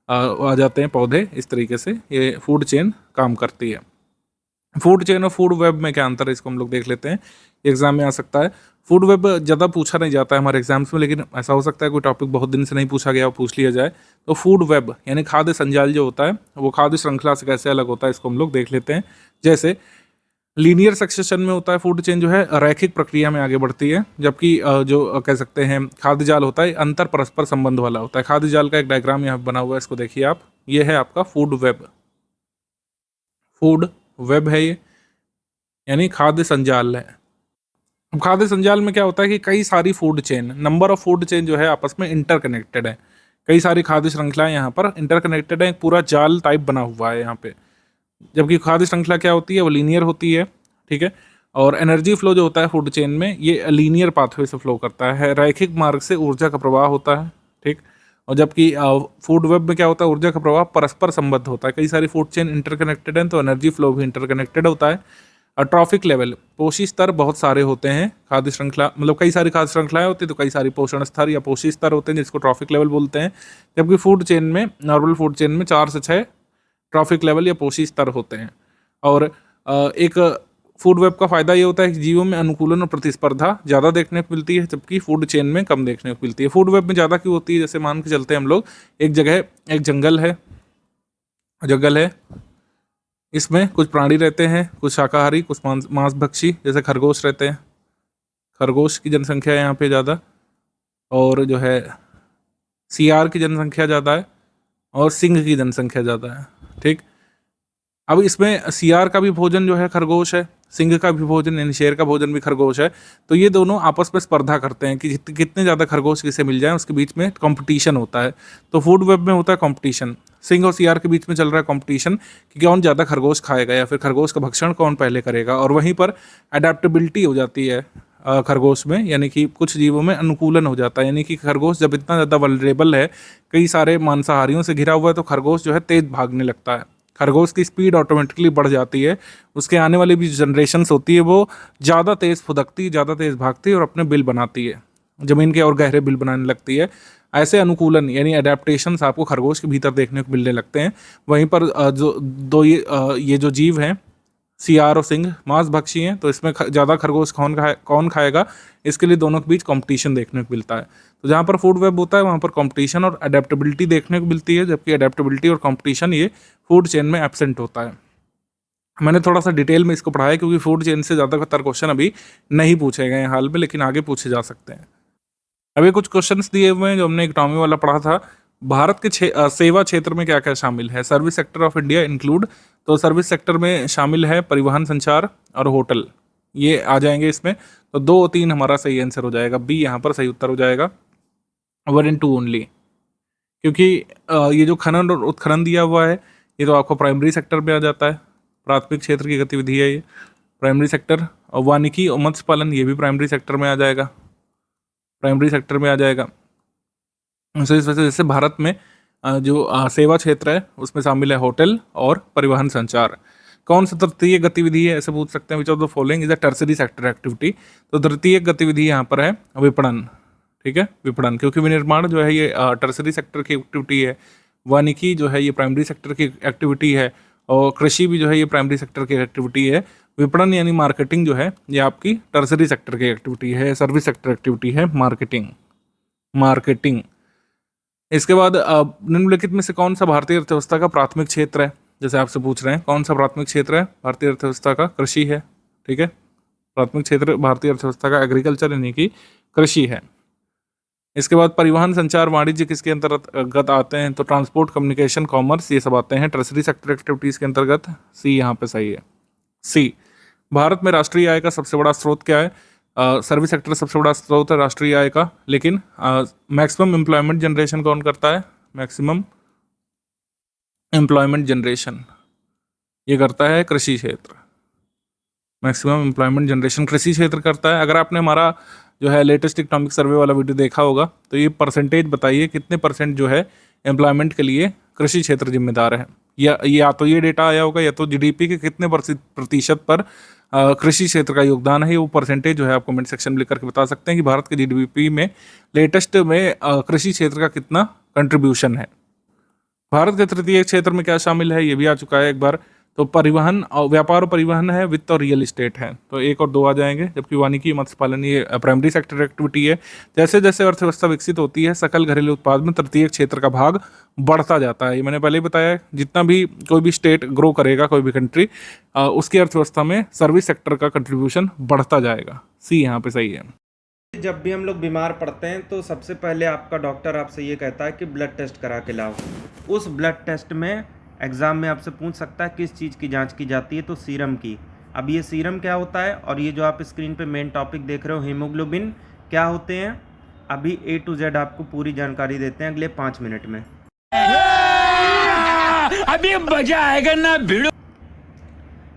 [SPEAKER 2] आ जाते हैं पौधे। इस तरीके से ये फूड चेन काम करती है। फूड चेन और फूड वेब में क्या अंतर है, इसको हम लोग देख लेते हैं, एग्जाम में आ सकता है। फूड वेब ज़्यादा पूछा नहीं जाता है हमारे एग्जाम्स में, लेकिन ऐसा हो सकता है कोई टॉपिक बहुत दिन से नहीं पूछा गया, वो पूछ लिया जाए। तो फूड वेब यानी खाद्य संजाल जो होता है वो खाद्य श्रृंखला से कैसे अलग होता है, इसको हम लोग देख लेते हैं। जैसे लीनियर सक्सेशन में होता है फूड चेन, जो है रैखिक प्रक्रिया में आगे बढ़ती है, जबकि जो कह सकते हैं खाद्य जाल होता है अंतर परस्पर संबंध वाला होता है। खाद्य जाल का एक डायग्राम यहाँ बना हुआ है, इसको देखिए आप, ये है आपका फूड वेब। फूड वेब है ये, यानी खाद्य संजाल है। अब खाद्य संजाल में क्या होता है कि कई सारी food chain, number of food chain जो है आपस में इंटरकनेक्टेड है। कई सारी खाद्य श्रृंखलाएं यहाँ पर इंटरकनेक्टेड है, एक पूरा जाल टाइप बना हुआ है यहाँ पे। जबकि खाद्य श्रृंखला क्या होती है, वो लीनियर होती है, ठीक है। और एनर्जी फ्लो जो होता है फूड चेन में, ये लीनियर पाथवे से फ्लो करता है, रैखिक मार्ग से ऊर्जा का प्रवाह होता है, ठीक। और जबकि फूड वेब में क्या होता है, ऊर्जा का प्रवाह परस्पर संबद्ध होता है। कई सारी फूड चेन इंटरकनेक्टेड हैं, तो एनर्जी फ्लो भी इंटरकनेक्टेड होता है। और ट्रॉफिक लेवल, पोषी स्तर बहुत सारे होते हैं खाद्य श्रृंखला, मतलब कई सारी खाद्य श्रृंखलाएं होती है, तो कई सारी पोषण स्तर या पोषी स्तर होते हैं, जिसको ट्रॉफिक लेवल बोलते हैं। जबकि फूड चेन में, नॉर्मल फूड चेन में 4 से 6 ट्रॉफिक लेवल या पोषी स्तर होते हैं। और एक फूड वेब का फायदा ये होता है कि जीवों में अनुकूलन और प्रतिस्पर्धा ज़्यादा देखने को मिलती है, जबकि फूड चेन में कम देखने को मिलती है। फूड वेब में ज़्यादा क्यों होती है, जैसे मान के चलते हैं हम लोग, एक जगह एक जंगल है, इसमें कुछ प्राणी रहते हैं, कुछ शाकाहारी, कुछ मांसभक्षी, जैसे खरगोश रहते हैं। खरगोश की जनसंख्या यहाँ पे ज़्यादा, और जो है सियार की जनसंख्या ज़्यादा है, और सिंह की जनसंख्या ज़्यादा है, ठीक। अब इसमें सियार का भी भोजन जो है खरगोश है, सिंह का भी भोजन यानी शेर का भोजन भी खरगोश है। तो ये दोनों आपस में स्पर्धा करते हैं कि कितने ज़्यादा खरगोश किसे मिल जाए, उसके बीच में कंपटीशन होता है। तो फूड वेब में होता है कंपटीशन, सिंह और सियार के बीच में चल रहा है कंपटीशन कि कौन ज़्यादा खरगोश खाएगा, या फिर खरगोश का भक्षण कौन पहले करेगा। और वहीं पर अडेप्टेबिलिटी हो जाती है खरगोश में, यानी कि कुछ जीवों में अनुकूलन हो जाता है। यानी कि खरगोश जब इतना ज़्यादा वल्नरेबल है, कई सारे मांसाहारियों से घिरा हुआ है, तो खरगोश जो है तेज़ भागने लगता है। खरगोश की स्पीड ऑटोमेटिकली बढ़ जाती है, उसके आने वाली भी जनरेशन्स होती है वो ज़्यादा तेज़ फुदकती, ज़्यादा तेज़ भागती है और अपने बिल बनाती है, ज़मीन के और गहरे बिल बनाने लगती है। ऐसे अनुकूलन यानी अडेप्टेशंस आपको खरगोश के भीतर देखने को मिलने लगते हैं। वहीं पर ये जो जीव हैं, सियार और सिंह मांसभक्षी हैं, तो इसमें ज़्यादा खरगोश कौन खाएगा, इसके लिए दोनों के बीच कंपटीशन देखने को मिलता है। तो जहाँ पर फूड वेब होता है वहाँ पर कंपटीशन और अडेप्टेबिलिटी देखने को मिलती है, जबकि अडेप्टेबिलिटी और कंपटीशन ये फूड चेन में एब्सेंट होता है। मैंने थोड़ा सा डिटेल में इसको पढ़ा है, क्योंकि फूड चेन से ज़्यादातर क्वेश्चन अभी नहीं पूछे गए हैं हाल में, लेकिन आगे पूछे जा सकते हैं। अभी कुछ क्वेश्चंस दिए हुए हैं जो हमने इकोनॉमी वाला पढ़ा था। भारत के सेवा क्षेत्र में क्या क्या शामिल है, service sector of India include. तो सर्विस सेक्टर में शामिल है परिवहन, संचार और होटल, ये आ जाएंगे इसमें। तो 2 और 3 हमारा सही आंसर हो जाएगा, बी यहाँ पर सही उत्तर हो जाएगा, 1 and 2 ओनली। क्योंकि ये जो खनन और उत्खनन दिया हुआ है, ये तो आपको प्राइमरी सेक्टर में आ जाता है, प्राथमिक क्षेत्र की गतिविधि है ये, प्राइमरी सेक्टर। और वानिकी और मत्स्य पालन, ये भी प्राइमरी सेक्टर में आ जाएगा, प्राइमरी सेक्टर में आ जाएगा। इस वजह से जैसे भारत में जो सेवा क्षेत्र है उसमें शामिल है होटल और परिवहन संचार। कौन सा तृतीय गतिविधि है, ऐसे पूछ सकते हैं, which of the following is a tertiary sector activity. तो तृतीय गतिविधि यहाँ पर है विपणन, ठीक है, विपणन, क्योंकि विनिर्माण जो है ये टर्सरी सेक्टर की एक्टिविटी है, वानिकी जो है ये प्राइमरी सेक्टर की एक्टिविटी है, और कृषि भी जो है ये प्राइमरी सेक्टर की एक्टिविटी है। विपणन यानी मार्केटिंग जो है ये आपकी टर्सरी सेक्टर की एक्टिविटी है, सर्विस सेक्टर एक्टिविटी है मार्केटिंग। इसके बाद निम्नलिखित में से कौन सा भारतीय अर्थव्यवस्था का प्राथमिक क्षेत्र है, जैसे आपसे पूछ रहे हैं कौन सा प्राथमिक क्षेत्र है भारतीय अर्थव्यवस्था का, कृषि है, ठीक है। प्राथमिक क्षेत्र भारतीय अर्थव्यवस्था का एग्रीकल्चर यानी कि कृषि है। इसके बाद परिवहन, संचार, वाणिज्य किसके अंतर्गत आते हैं, तो ट्रांसपोर्ट, कम्युनिकेशन, कॉमर्स, ये सब आते हैं टर्सरी सेक्टर एक्टिविटीज़ के अंतर्गत। सी यहाँ पे सही है, सी। भारत में राष्ट्रीय आय का सबसे बड़ा स्रोत क्या है, सर्विस सेक्टर सबसे बड़ा स्रोत है राष्ट्रीय आय का, लेकिन मैक्सिमम एम्प्लॉयमेंट जनरेशन कौन करता है, मैक्सिमम एम्प्लॉयमेंट जनरेशन ये करता है कृषि क्षेत्र, मैक्सिमम एम्प्लॉयमेंट जनरेशन कृषि क्षेत्र करता है। अगर आपने हमारा जो है लेटेस्ट इकोनॉमिक सर्वे वाला वीडियो देखा होगा, तो ये परसेंटेज बताइए कितने % जो है एम्प्लॉयमेंट के लिए कृषि क्षेत्र जिम्मेदार है, या तो ये डेटा आया होगा, या तो जीडीपी के कितने प्रतिशत पर कृषि क्षेत्र का योगदान है, वो परसेंटेज जो है आप कमेंट सेक्शन में लिख करके बता सकते हैं कि भारत के जीडीपी में लेटेस्ट में कृषि क्षेत्र का कितना कंट्रीब्यूशन है। भारत के तृतीय क्षेत्र में क्या शामिल है, ये भी आ चुका है एक बार। तो परिवहन और व्यापार और परिवहन है, वित्त और रियल एस्टेट है, तो 1 और 2 आ जाएंगे। जबकि वानिकी मत्स्य पालन ये प्राइमरी सेक्टर एक्टिविटी है। जैसे जैसे अर्थव्यवस्था विकसित होती है, सकल घरेलू उत्पाद में तृतीय क्षेत्र का भाग बढ़ता जाता है। ये मैंने पहले ही बताया, जितना भी कोई भी स्टेट ग्रो करेगा, कोई भी कंट्री, उसकी अर्थव्यवस्था में सर्विस सेक्टर का कंट्रीब्यूशन बढ़ता जाएगा। सी यहाँ पे सही है।
[SPEAKER 1] जब भी हम लोग बीमार पड़ते हैं तो सबसे पहले आपका डॉक्टर आपसे ये कहता है कि ब्लड टेस्ट करा के लाओ। उस ब्लड टेस्ट में एग्ज़ाम में आपसे पूछ सकता है किस चीज़ की जांच की जाती है, तो सीरम की। अब ये सीरम क्या होता है, और ये जो आप स्क्रीन पे मेन टॉपिक देख रहे हो हीमोग्लोबिन क्या होते हैं, अभी A to Z आपको पूरी जानकारी देते हैं अगले 5 मिनट में।
[SPEAKER 3] अभी मजा आएगा ना भिड़ो।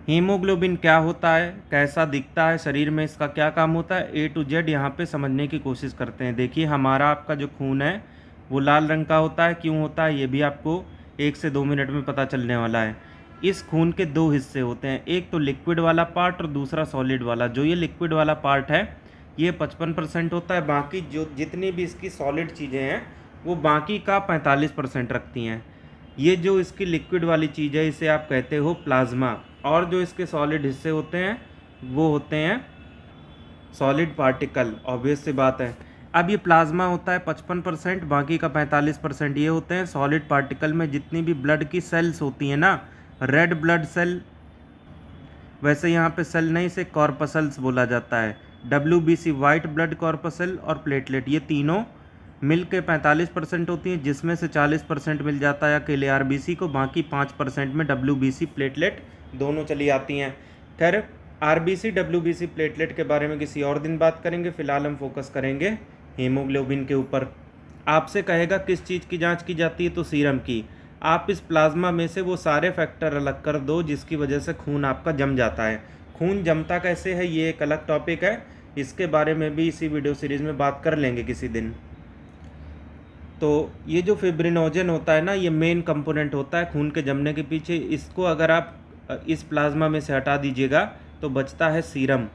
[SPEAKER 1] हीमोग्लोबिन क्या होता है, कैसा दिखता है, शरीर में इसका क्या काम होता है, A to Z यहाँ पे समझने की कोशिश करते हैं। देखिए, हमारा आपका जो खून है वो लाल रंग का होता है। क्यों होता है ये भी आपको 1 से 2 मिनट में पता चलने वाला है। इस खून के 2 हिस्से होते हैं, एक तो लिक्विड वाला पार्ट और दूसरा सॉलिड वाला। जो ये लिक्विड वाला पार्ट है ये 55% होता है, बाकी जो जितनी भी इसकी सॉलिड चीज़ें हैं वो बाकी का 45% रखती हैं। ये जो इसकी लिक्विड वाली चीज़ है इसे आप कहते हो प्लाज्मा, और जो इसके सॉलिड हिस्से होते हैं वो होते हैं सॉलिड पार्टिकल। ऑब्वियस सी बात है। अब ये प्लाज्मा होता है 55%, बाकी का 45% ये होते हैं सॉलिड पार्टिकल में जितनी भी ब्लड की सेल्स होती हैं ना, रेड ब्लड सेल, वैसे यहाँ पे सेल नहीं, इसे कॉर्पसल्स बोला जाता है। WBC वाइट ब्लड कॉर्पसल और प्लेटलेट, ये तीनों मिल के 45% होती हैं, जिसमें से 40% मिल जाता है अकेले RBC को, बाकी 5% में WBC प्लेटलेट दोनों चली आती हैं। खैर, RBC WBC प्लेटलेट के बारे में किसी और दिन बात करेंगे, फिलहाल हम फोकस करेंगे हीमोग्लोबिन के ऊपर। आपसे कहेगा किस चीज़ की जांच की जाती है, तो सीरम की। आप इस प्लाज्मा में से वो सारे फैक्टर अलग कर दो जिसकी वजह से खून आपका जम जाता है। खून जमता कैसे है ये एक अलग टॉपिक है, इसके बारे में भी इसी वीडियो सीरीज़ में बात कर लेंगे किसी दिन। तो ये जो फिब्रिनोजन होता है ना, ये मेन कंपोनेंट होता है खून के जमने के पीछे। इसको अगर आप इस प्लाज्मा में से हटा दीजिएगा तो बचता है सीरम।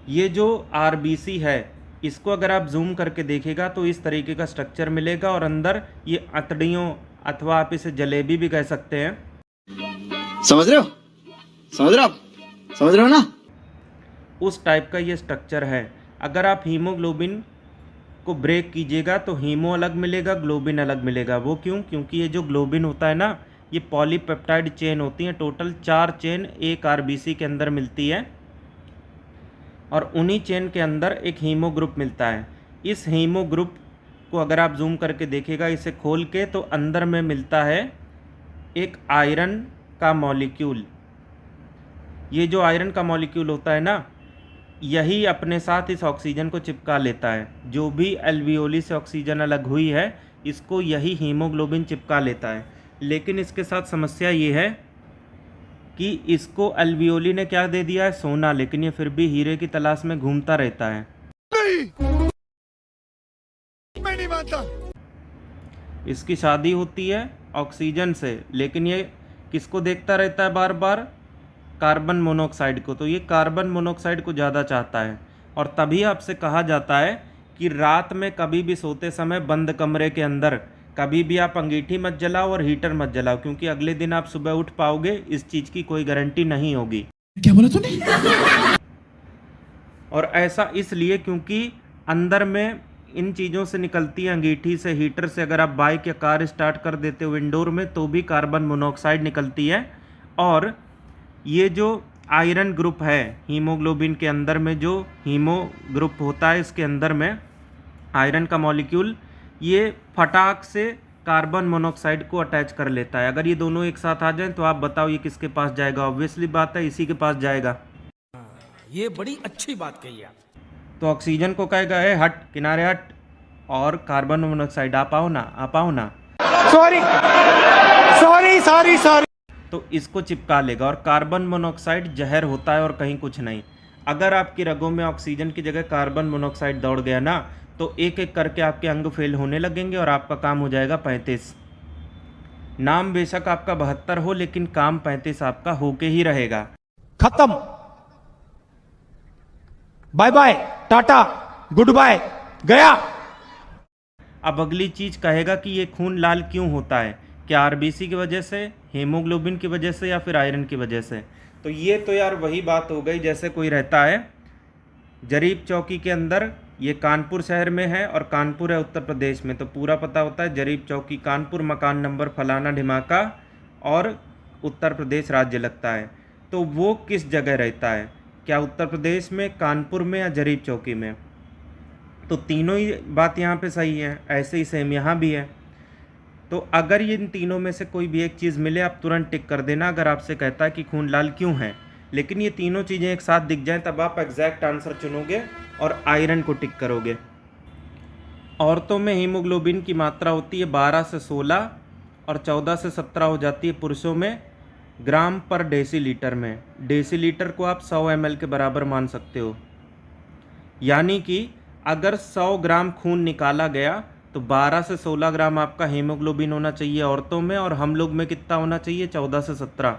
[SPEAKER 1] ये जो RBC है इसको अगर आप जूम करके देखेगा तो इस तरीके का स्ट्रक्चर मिलेगा, और अंदर ये अतड़ियों अथवा आप इसे जलेबी भी कह सकते हैं।
[SPEAKER 3] समझ रहे हो, समझ रहे हो, समझ रहे हो ना,
[SPEAKER 1] उस टाइप का ये स्ट्रक्चर है। अगर आप हीमोग्लोबिन को ब्रेक कीजिएगा तो हीमो अलग मिलेगा, ग्लोबिन अलग मिलेगा। वो क्यों? क्योंकि ये जो ग्लोबिन होता है ना, ये पॉलीपेप्टाइड चेन होती हैं। टोटल 4 चेन एक RBC के अंदर मिलती है, और उन्हीं चेन के अंदर एक हीमो ग्रुप मिलता है। इस हीमो ग्रुप को अगर आप जूम करके देखेगा, इसे खोल के, तो अंदर में मिलता है एक आयरन का मॉलिक्यूल। ये जो आयरन का मॉलिक्यूल होता है ना, यही अपने साथ इस ऑक्सीजन को चिपका लेता है। जो भी एल्वियोली से ऑक्सीजन अलग हुई है इसको यही हीमोग्लोबिन चिपका लेता है। लेकिन इसके साथ समस्या ये है कि इसको एल्वियोली ने क्या दे दिया है, सोना, लेकिन ये फिर भी हीरे की तलाश में घूमता रहता है।
[SPEAKER 3] मैं नहीं मानता।
[SPEAKER 1] इसकी शादी होती है ऑक्सीजन से, लेकिन ये किसको देखता रहता है बार बार, कार्बन मोनोऑक्साइड को। तो ये कार्बन मोनोऑक्साइड को ज़्यादा चाहता है, और तभी आपसे कहा जाता है कि रात में कभी भी सोते समय बंद कमरे के अंदर कभी भी आप अंगीठी मत जलाओ और हीटर मत जलाओ, क्योंकि अगले दिन आप सुबह उठ पाओगे इस चीज़ की कोई गारंटी नहीं होगी।
[SPEAKER 3] क्या बोला तूने?
[SPEAKER 1] और ऐसा इसलिए क्योंकि अंदर में इन चीज़ों से निकलती है, अंगीठी से, हीटर से। अगर आप बाइक या कार स्टार्ट कर देते हो इंडोर में तो भी कार्बन मोनोऑक्साइड निकलती है। और ये जो आयरन ग्रुप है हीमोग्लोबिन के अंदर में, जो हीमो ग्रुप होता है इसके अंदर में आयरन का मॉलिक्यूल, ये फटाक से कार्बन मोनोऑक्साइड को अटैच कर लेता है। अगर ये दोनों एक साथ आ जाएं तो आप बताओ ये किसके पास जाएगा? ऑब्वियसली बात है इसी के पास जाएगा।
[SPEAKER 3] ये बड़ी अच्छी बात कही आप।
[SPEAKER 1] तो ऑक्सीजन को कहेगा ए हट, किनारे हट, और कार्बन मोनोऑक्साइड आप आओ ना, आप आओ ना,
[SPEAKER 3] सॉरी सॉरी सॉरी सॉरी,
[SPEAKER 1] तो इसको चिपका लेगा। और कार्बन मोनोऑक्साइड जहर होता है और कहीं कुछ नहीं। अगर आपकी रगों में ऑक्सीजन की जगह कार्बन मोनोऑक्साइड दौड़ गया ना, तो एक एक करके आपके अंग फेल होने लगेंगे और आपका काम हो जाएगा 35। नाम बेशक आपका 72 हो, लेकिन काम 35 आपका होके ही रहेगा।
[SPEAKER 3] खत्म।
[SPEAKER 4] Bye bye, tata, good bye, गया।
[SPEAKER 5] अब अगली चीज़ कहेगा कि ये खून लाल क्यों होता है, क्या आरबीसी की वजह से, हीमोग्लोबिन की वजह से, या फिर आयरन की वजह से। तो ये तो यार वही बात हो गई जैसे कोई रहता है जरीब चौकी के अंदर, ये कानपुर शहर में है और कानपुर है उत्तर प्रदेश में, तो पूरा पता होता है जरीब चौकी कानपुर, मकान नंबर फलाना ढिमाका और उत्तर प्रदेश राज्य लगता है। तो वो किस जगह रहता है, क्या उत्तर प्रदेश में, कानपुर में, या जरीब चौकी में। तो तीनों ही बात यहाँ पे सही है, ऐसे ही सेम यहाँ भी है। तो अगर ये इन तीनों में से कोई भी एक चीज़ मिले आप तुरंत टिक कर देना, अगर आपसे कहता है कि खून लाल क्यों है। लेकिन ये तीनों चीज़ें एक साथ दिख जाएं तब आप एग्जैक्ट आंसर चुनोगे और आयरन को टिक करोगे। औरतों में हीमोग्लोबिन की मात्रा होती है 12 से 16 और 14 से 17 हो जाती है पुरुषों में ग्राम पर डेसीलीटर में। डेसीलीटर को आप 100 ml के बराबर मान सकते हो। यानी कि अगर 100 ग्राम खून निकाला गया तो 12 से 16 ग्राम आपका हीमोग्लोबिन होना चाहिए औरतों में, और हम लोग में कितना होना चाहिए, 14 से 17।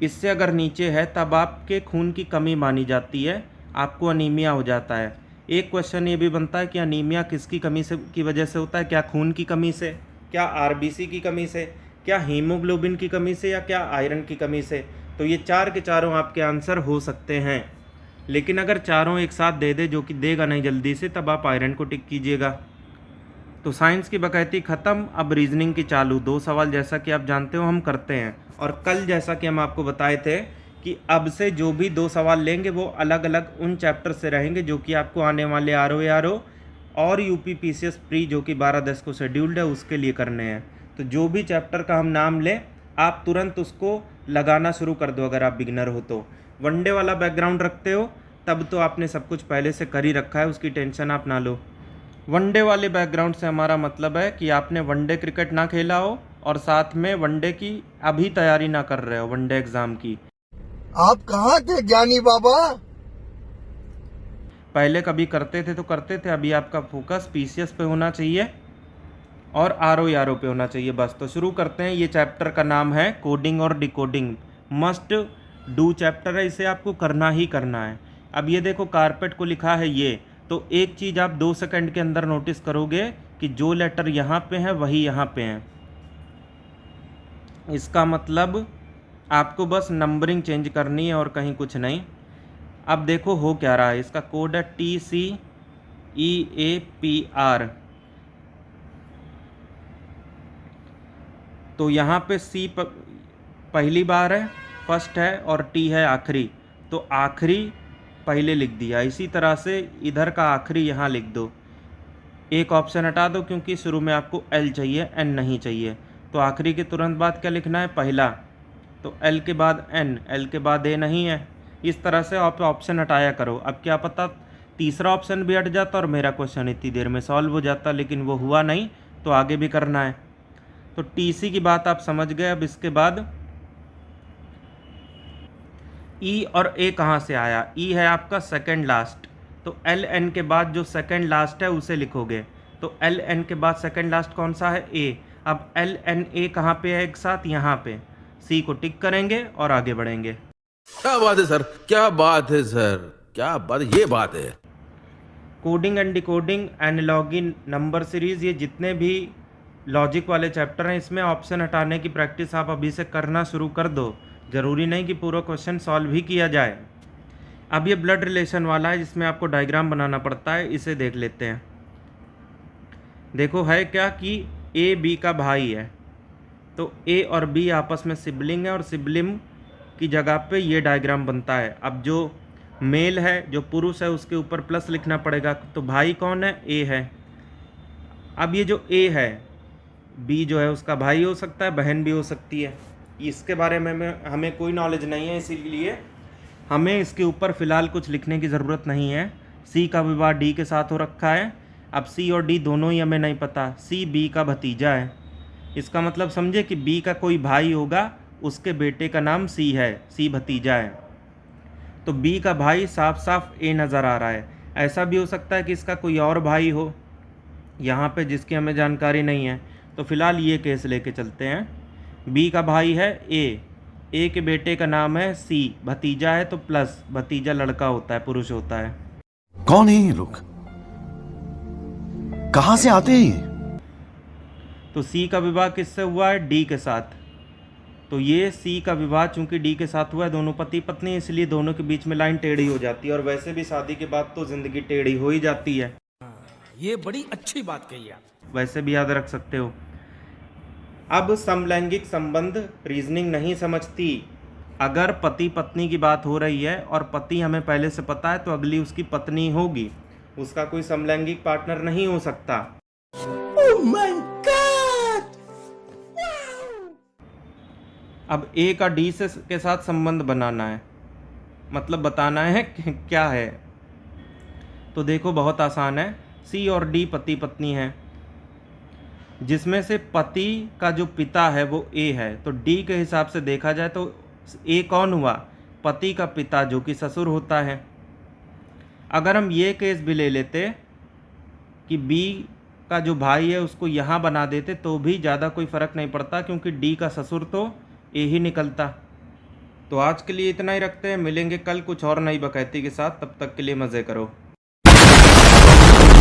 [SPEAKER 5] इससे अगर नीचे है तब आपके खून की कमी मानी जाती है, आपको अनीमिया हो जाता है। एक क्वेश्चन ये भी बनता है कि अनीमिया किसकी कमी से की वजह से होता है, क्या खून की कमी से, क्या आरबीसी की कमी से, क्या हीमोग्लोबिन की कमी से, या क्या आयरन की कमी से। तो ये चार के चारों आपके आंसर हो सकते हैं। लेकिन अगर चारों एक साथ दे दे, जो कि देगा नहीं जल्दी से, तब आप आयरन को टिक कीजिएगा। तो साइंस की बकैती ख़त्म, अब रीजनिंग की चालू। 2 सवाल जैसा कि आप जानते हो हम करते हैं, और कल जैसा कि हम आपको बताए थे कि अब से जो भी 2 सवाल लेंगे वो अलग अलग उन चैप्टर से रहेंगे जो कि आपको आने वाले आरओ और यूपी पीसीएस प्री जो कि 12/10 को शेड्यूल्ड है उसके लिए करने हैं। तो जो भी चैप्टर का हम नाम लें आप तुरंत उसको लगाना शुरू कर दो। अगर आप बिगिनर हो तो वनडे वाला बैकग्राउंड रखते हो तब तो आपने सब कुछ पहले से कर ही रखा है, उसकी टेंशन आप ना लो। वनडे वाले बैकग्राउंड से हमारा मतलब है कि आपने वनडे क्रिकेट ना खेला हो और साथ में वनडे की अभी तैयारी ना कर रहे हो, वनडे एग्ज़ाम की।
[SPEAKER 6] आप कहाँ थे ज्ञानी बाबा?
[SPEAKER 5] पहले कभी करते थे तो करते थे, अभी आपका फोकस पीसीएस पे होना चाहिए और आरओ पे होना चाहिए बस। तो शुरू करते हैं। ये चैप्टर का नाम है कोडिंग और डिकोडिंग, मस्ट डू चैप्टर है, इसे आपको करना ही करना है। अब ये देखो कारपेट को लिखा है ये, तो एक चीज़ आप 2 सेकंड के अंदर नोटिस करोगे कि जो लेटर यहाँ पे है वही यहाँ पे हैं। इसका मतलब आपको बस नंबरिंग चेंज करनी है और कहीं कुछ नहीं। अब देखो हो क्या रहा है, इसका कोड है TCEAPR। तो यहाँ पे C पहली बार है, फर्स्ट है, और T है आखिरी, तो आखिरी पहले लिख दिया। इसी तरह से इधर का आखिरी यहाँ लिख दो। एक ऑप्शन हटा दो क्योंकि शुरू में आपको L चाहिए, N नहीं चाहिए। तो आखिरी के तुरंत बाद क्या लिखना है, पहला, तो L के बाद N, L के बाद A नहीं है। इस तरह से आप ऑप्शन हटाया करो। अब क्या पता तीसरा ऑप्शन भी हट जाता और मेरा क्वेश्चन इतनी देर में सॉल्व हो जाता, लेकिन वो हुआ नहीं, तो आगे भी करना है। तो TC की बात आप समझ गए। अब इसके बाद E और A कहाँ से आया, E है आपका सेकंड लास्ट, तो LN के बाद जो सेकंड लास्ट है उसे लिखोगे। तो LN के बाद सेकंड लास्ट कौन सा है, A। अब LNA कहाँ पे है एक साथ, यहाँ पे। C को टिक करेंगे और आगे बढ़ेंगे।
[SPEAKER 7] क्या बात है सर, क्या बात है सर, क्या बात, ये बात है।
[SPEAKER 5] Coding and decoding, analogy, number series, ये जितने भी लॉजिक वाले चैप्टर हैं इसमें ऑप्शन हटाने की प्रैक्टिस आप अभी से करना शुरू कर दो। ज़रूरी नहीं कि पूरा क्वेश्चन सॉल्व ही किया जाए। अब ये ब्लड रिलेशन वाला है जिसमें आपको डायग्राम बनाना पड़ता है, इसे देख लेते हैं। देखो है क्या कि A B का भाई है, तो A और B आपस में सिबलिंग है और सिबलिंग की जगह पे ये डायग्राम बनता है। अब जो मेल है, जो पुरुष है, उसके ऊपर प्लस लिखना पड़ेगा। तो भाई कौन है, A है। अब ये जो A है, B जो है उसका भाई हो सकता है, बहन भी हो सकती है। इसके बारे में हमें कोई नॉलेज नहीं है, इसीलिए हमें इसके ऊपर फ़िलहाल कुछ लिखने की ज़रूरत नहीं है। C का विवाह D के साथ हो रखा है। अब C और D दोनों ही हमें नहीं पता। C B का भतीजा है, इसका मतलब समझे कि B का कोई भाई होगा, उसके बेटे का नाम C है, C भतीजा है। तो B का भाई साफ साफ A नज़र आ रहा है। ऐसा भी हो सकता है कि इसका कोई और भाई हो यहाँ पे जिसकी हमें जानकारी नहीं है। तो फ़िलहाल ये केस लेके चलते हैं। B का भाई है A के बेटे का नाम है C, भतीजा है तो प्लस, भतीजा लड़का होता है, पुरुष होता है।
[SPEAKER 8] कौन है ये लोग? कहां से आते हैं ये?
[SPEAKER 5] तो सी का विवाह किससे हुआ है? डी के साथ। तो ये सी का विवाह चूंकि डी के साथ हुआ है, दोनों पति पत्नी, इसलिए दोनों के बीच में लाइन टेढ़ी हो जाती है। और वैसे भी शादी के बाद तो जिंदगी टेढ़ी हो ही जाती है।
[SPEAKER 7] ये बड़ी अच्छी बात कही आप।
[SPEAKER 5] वैसे भी याद रख सकते हो। अब समलैंगिक संबंध रीजनिंग नहीं समझती। अगर पति पत्नी की बात हो रही है और पति हमें पहले से पता है, तो अगली उसकी पत्नी होगी, उसका कोई समलैंगिक पार्टनर नहीं हो सकता। अब ए का डी से के साथ संबंध बनाना है, मतलब बताना है कि क्या है। तो देखो बहुत आसान है। सी और डी पति पत्नी हैं, जिसमें से पति का जो पिता है वो ए है। तो डी के हिसाब से देखा जाए तो ए कौन हुआ? पति का पिता, जो कि ससुर होता है। अगर हम ये केस भी ले लेते कि बी का जो भाई है उसको यहाँ बना देते, तो भी ज़्यादा कोई फ़र्क नहीं पड़ता, क्योंकि डी का ससुर तो ए ही निकलता। तो आज के लिए इतना ही रखते हैं, मिलेंगे कल कुछ और नई बकैती के साथ। तब तक के लिए मज़े करो।